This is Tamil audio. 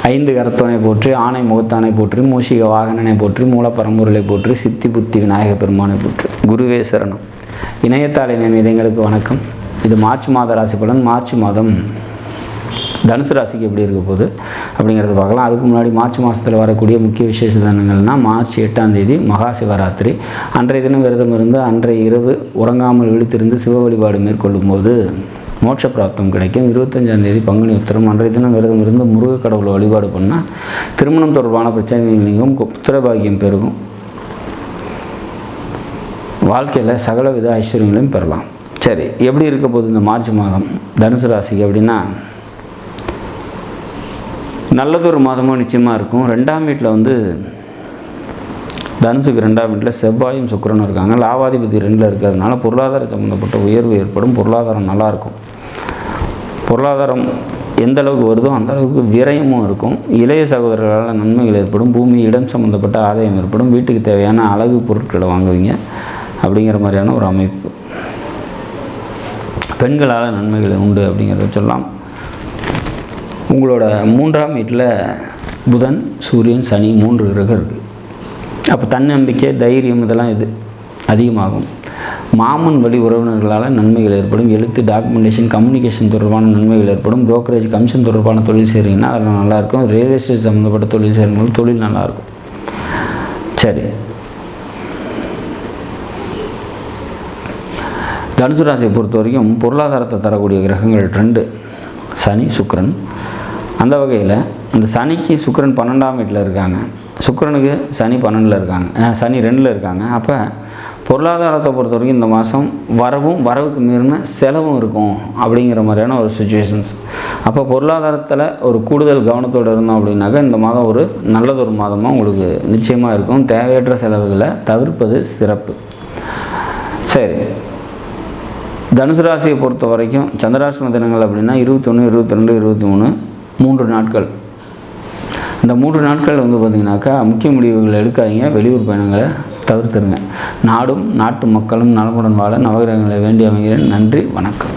ஐந்து கரத்தவனை போற்றி, ஆணை முகத்தானை போற்றி, மூஷிக வாகனனை போற்றி, மூலப்பரம்பொருளை போற்றி, சித்தி புத்தி விநாயக பெருமானை போற்றி. குருவே சரணம். இணையத்தாள் இணையங்களுக்கு வணக்கம். இது மார்ச் மாத ராசி பலன். மார்ச் மாதம் தனுசு ராசிக்கு எப்படி இருக்க போகுது அப்படிங்கிறத பார்க்கலாம். அதுக்கு முன்னாடி மார்ச் மாதத்தில் வரக்கூடிய முக்கிய விசேஷ தினங்கள்னால் மார்ச் 8ஆம் தேதி மகா சிவராத்திரி. அன்றைய தினம் விரதம் இருந்து அன்றைய இரவு உறங்காமல் விழித்திருந்து சிவ வழிபாடு மேற்கொள்ளும் போது மோட்ச பிராப்தம் கிடைக்கும். 25ஆம் தேதி பங்குனி உத்திரம். அன்றைய தினம் விரதம் இருந்து முருக கடவுளை வழிபாடு பண்ணால் திருமணம் தொடர்பான பிரச்சனைகள் நீங்கும், புத்திரபாகியம் பெருகும், வாழ்க்கையில் சகலவித ஐஸ்வர்யங்களையும் பெறலாம். சரி, எப்படி இருக்க போகுது இந்த மார்ச் மாதம் தனுசு ராசிக்கு அப்படின்னா, நல்லதொரு மாதமாக நிச்சயமாக இருக்கும். 2ஆம் வீட்டில் தனுசுக்கு 2ஆம் வீட்டில் செவ்வாயும் சுக்கிரனும் இருக்காங்க. லாபாதிபதி 2ல் இருக்கிறதுனால பொருளாதார சம்மந்தப்பட்ட உயர்வு ஏற்படும். பொருளாதாரம் நல்லாயிருக்கும். பொருளாதாரம் எந்த அளவுக்கு வருதோ அந்த அளவுக்கு விரயமும் இருக்கும். இளைய சகோதரர்களால் நன்மைகள் ஏற்படும். பூமி இடம் சம்மந்தப்பட்ட ஆதாயம் ஏற்படும். வீட்டுக்கு தேவையான அழகு பொருட்களை வாங்குவீங்க அப்படிங்கிற மாதிரியான ஒரு அமைப்பு. பெண்களால் நன்மைகள் உண்டு அப்படிங்கிறத சொல்லலாம். உங்களோட 3ஆம் வீட்டில் புதன், சூரியன், சனி 3 கிரகம் இருக்குது. அப்போ தன்னம்பிக்கை, தைரியம் இதெல்லாம் இது அதிகமாகும். மாமன் வழி உறவினர்களால் நன்மைகள் ஏற்படும். எழுத்து, டாக்குமெண்டேஷன், கம்யூனிகேஷன் தொடர்பான நன்மைகள் ஏற்படும். புரோக்கரேஜ், கமிஷன் தொடர்பான தொழில் செய்கிறீங்கன்னா அதில் நல்லாயிருக்கும். ரியல் எஸ்டேட் சம்மந்தப்பட்ட தொழில் செய்கிறவங்களும் தொழில் நல்லாயிருக்கும். சரி, தனுசு ராசியை பொறுத்த வரைக்கும் பொருளாதாரத்தை தரக்கூடிய கிரகங்கள் 2, சனி, சுக்கிரன். அந்த வகையில் அந்த சனிக்கு சுக்கிரன் 12ஆம் வீட்டில் இருக்காங்க. சுக்கிரனுக்கு சனி 12ல் இருக்காங்க, சனி 2ல் இருக்காங்க. அப்போ பொருளாதாரத்தை பொறுத்த வரைக்கும் இந்த மாதம் வரவுக்கு மீறின செலவும் இருக்கும் அப்படிங்கிற மாதிரியான ஒரு சுச்சுவேஷன்ஸ். அப்போ பொருளாதாரத்தில் ஒரு கூடுதல் கவனத்தோடு இருந்தோம் அப்படின்னாக்கா இந்த மாதம் ஒரு நல்லதொரு மாதமாக உங்களுக்கு நிச்சயமாக இருக்கும். தேவையற்ற செலவுகளை தவிர்ப்பது சிறப்பு. சரி, தனுசு ராசியை பொறுத்த வரைக்கும் சந்திராஷ்டம தினங்கள் அப்படின்னா 21, 22, 23 3 நாட்கள். இந்த 3 நாட்கள் பார்த்திங்கனாக்கா முக்கிய முடிவுகள் எடுக்காதீங்க. வெளியூர் பயணங்களை தவிர்த்துருங்க. நாடும் நாட்டு மக்களும் நலமுடன் வாழ நவகிரகங்களை வேண்டி அமைகிறேன். நன்றி, வணக்கம்.